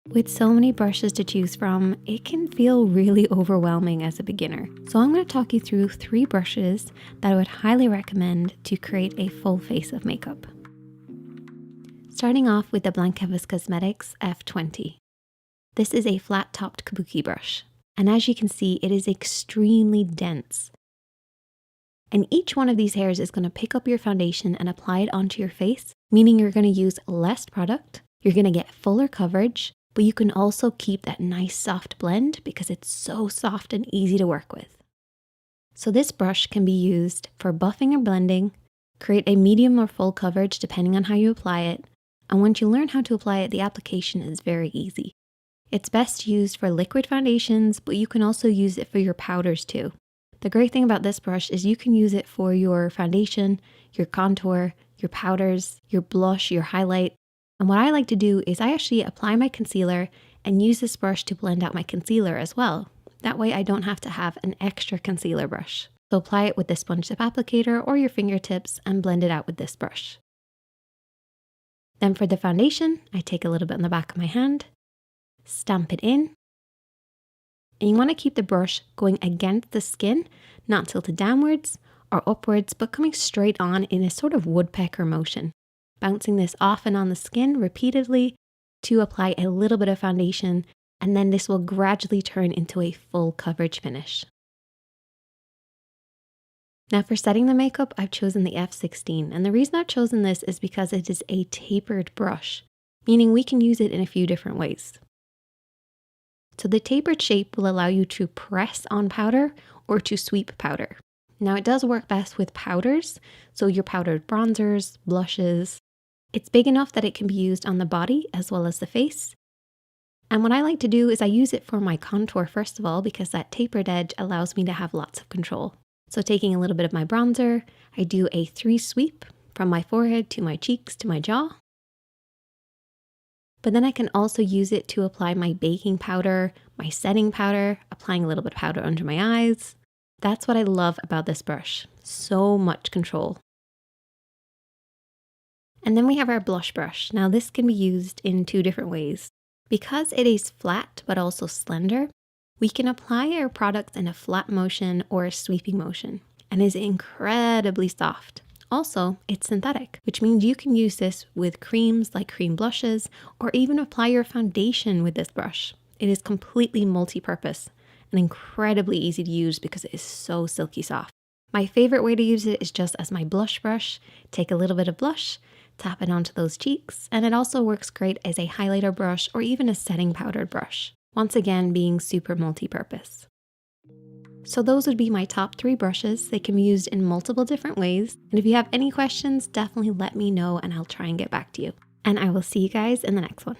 With so many brushes to choose from, it can feel really overwhelming as a beginner. So I'm going to talk you through 3 brushes that I would highly recommend to create a full face of makeup. Starting off with the Blancavis Cosmetics F20. This is a flat-topped kabuki brush, and as you can see, it is extremely dense. And each one of these hairs is going to pick up your foundation and apply it onto your face, meaning you're going to use less product, you're going to get fuller coverage, but you can also keep that nice soft blend because it's so soft and easy to work with. So this brush can be used for buffing or blending, create a medium or full coverage depending on how you apply it, and once you learn how to apply it, the application is very easy. It's best used for liquid foundations, but you can also use it for your powders too. The great thing about this brush is you can use it for your foundation, your contour, your powders, your blush, your highlight. And what I like to do is I actually apply my concealer and use this brush to blend out my concealer as well. That way I don't have to have an extra concealer brush. So apply it with the sponge tip applicator or your fingertips and blend it out with this brush. Then for the foundation, I take a little bit on the back of my hand, stamp it in. And you want to keep the brush going against the skin, not tilted downwards or upwards, but coming straight on in a sort of woodpecker motion. Bouncing this off and on the skin repeatedly to apply a little bit of foundation, and then this will gradually turn into a full coverage finish. Now for setting the makeup, I've chosen the F16, and the reason I've chosen this is because it is a tapered brush, meaning we can use it in a few different ways. So the tapered shape will allow you to press on powder or to sweep powder. Now it does work best with powders, so your powdered bronzers, blushes. It's big enough that it can be used on the body as well as the face. And what I like to do is I use it for my contour first of all, because that tapered edge allows me to have lots of control. So taking a little bit of my bronzer, I do a 3 sweep from my forehead to my cheeks to my jaw. But then I can also use it to apply my baking powder, my setting powder, applying a little bit of powder under my eyes. That's what I love about this brush. So much control. And then we have our blush brush. Now this can be used in 2 different ways. Because it is flat but also slender, we can apply our products in a flat motion or a sweeping motion, and is incredibly soft. Also, it's synthetic, which means you can use this with creams like cream blushes or even apply your foundation with this brush. It is completely multi-purpose and incredibly easy to use because it is so silky soft. My favorite way to use it is just as my blush brush. Take a little bit of blush, tap it onto those cheeks, and it also works great as a highlighter brush or even a setting powdered brush. Once again, being super multi-purpose. So those would be my top 3 brushes. They can be used in multiple different ways. And if you have any questions, definitely let me know and I'll try and get back to you. And I will see you guys in the next one.